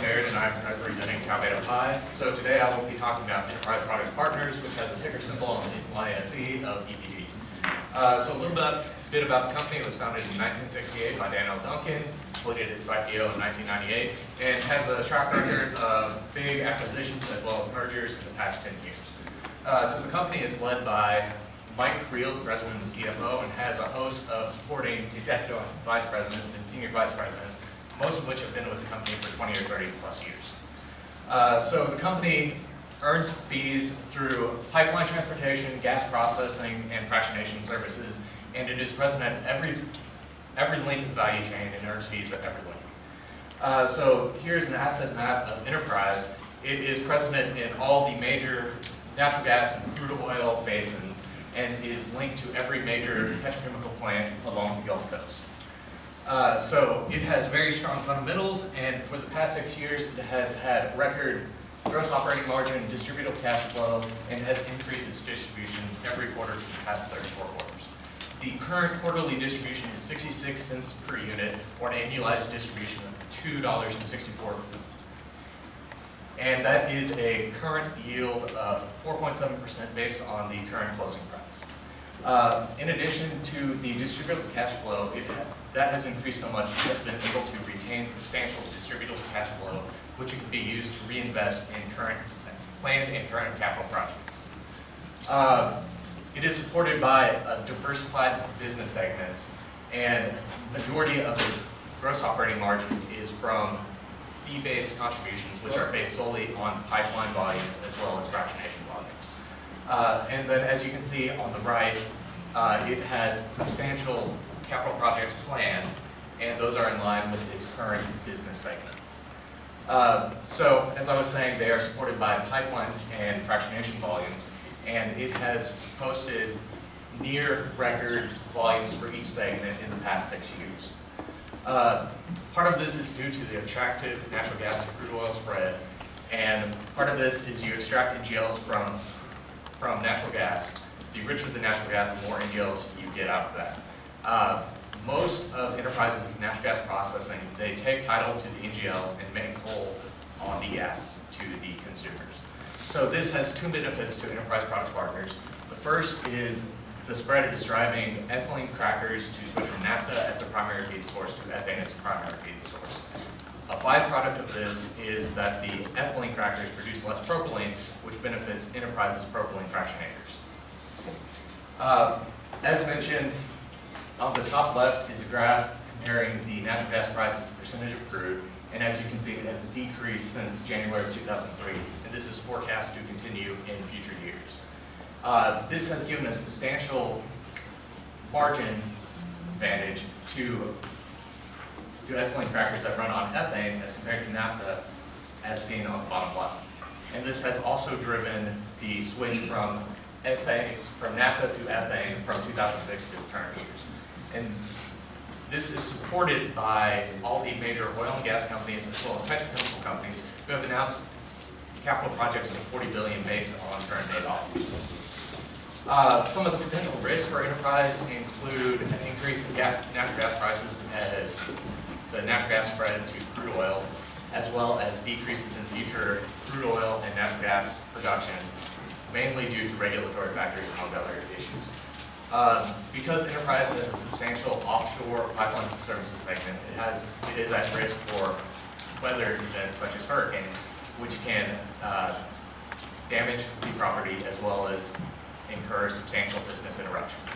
Baird, and I'm representing Calvados High. So today I will be talking about Enterprise Product Partners, which has a ticker symbol on the YSE of EPD. So a little bit about the company. It was founded in 1968 by Daniel Duncan, completed its IPO in 1998, and has a track record of big acquisitions as well as mergers in the past 10 years. So the company is led by Mike Creel, the president and CFO, and has a host of supporting executive vice presidents and senior vice presidents, most of which have been with the company for 20 or 30 plus years. So the company earns fees through pipeline transportation, gas processing, and fractionation services, and it is present at every link of the value chain and earns fees at every link. So here's an asset map of Enterprise. It is present in all the major natural gas and crude oil basins and is linked to every major petrochemical plant along the Gulf Coast. So it has very strong fundamentals, and for the past 6 years it has had record gross operating margin and distributable cash flow, and has increased its distributions every quarter for the past 34 quarters. The current quarterly distribution is 66 cents per unit, or an annualized distribution of $2.64. And that is a current yield of 4.7% based on the current closing price. In addition to the distributable cash flow, that has increased so much, it has been able to retain substantial distributable cash flow, which can be used to reinvest in planned and current capital projects. It is supported by a diversified business segments, and the majority of its gross operating margin is from fee-based contributions, which are based solely on pipeline volumes as well as fractionation volumes. And then, as you can see on the right, it has substantial capital projects planned, and those are in line with its current business segments. So, as I was saying, they are supported by pipeline and fractionation volumes, and it has posted near record volumes for each segment in the past 6 years. Part of this is due to the attractive natural gas to crude oil spread, and part of this is you extract NGLs from natural gas. The richer the natural gas, the more NGLs you get out of that. Most of Enterprise's natural gas processing, they take title to the NGLs and make whole on the gas to the consumers. So this has two benefits to Enterprise Product Partners. The first is the spread is driving ethylene crackers to switch from naphtha as a primary feed source to ethane as a primary feed source. A byproduct of this is that the ethylene crackers produce less propylene, which benefits Enterprise's propylene fractionators. As mentioned, on the top left is a graph comparing the natural gas price as a percentage of crude, and as you can see, it has decreased since January of 2003, and this is forecast to continue in future years. This has given a substantial margin advantage to ethylene crackers that run on ethane as compared to naphtha, as seen on the bottom left. And this has also driven the switch from naphtha to ethane from 2006 to the current years. And this is supported by all the major oil and gas companies as well as petrochemical companies who have announced capital projects of $40 billion based on current day dollars. Some of the potential risks for Enterprise include an increase in natural gas prices as the natural gas spread to crude oil, as well as decreases in future crude oil and natural gas production, mainly due to regulatory factors among other issues. Because Enterprise has a substantial offshore pipelines and services segment, it is at risk for weather events such as hurricanes, which can damage the property as well as incur substantial business interruptions.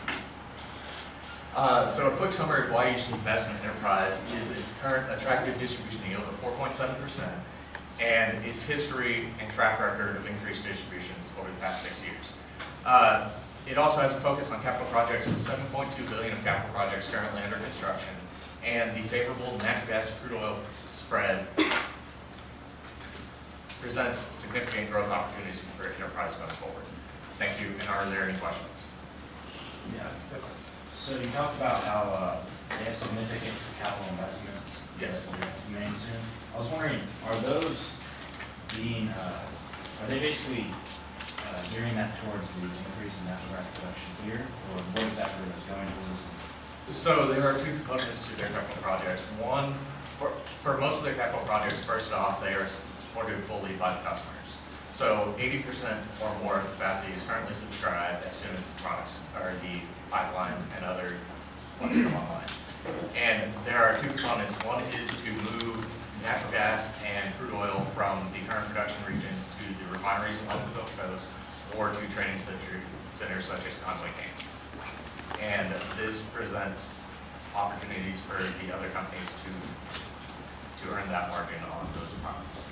So a quick summary of why you should invest in Enterprise is its current attractive distribution yield of 4.7% and its history and track record of increased distributions over the past 6 years. It also has a focus on capital projects with $7.2 billion of capital projects currently under construction, and the favorable natural gas to crude oil spread presents significant growth opportunities for Enterprise going forward. Thank you, and are there any questions? Yeah. So you talked about how they have significant capital investments. Yes. Coming soon. I was wondering, are those being, are they basically gearing that towards the increase in natural gas production here, or what exactly are those going towards? So there are two components to their capital projects. One, for most of their capital projects, first off, they are supported fully by the customers. So 80% or more of capacity is currently subscribed as soon as the products or the pipelines and other ones come online. And there are two components. One is to move natural gas and crude oil from the current production regions to the refineries along the Gulf Coast or to trading centers such as Conway, Kansas. And this presents opportunities for the other companies to earn that margin on those products.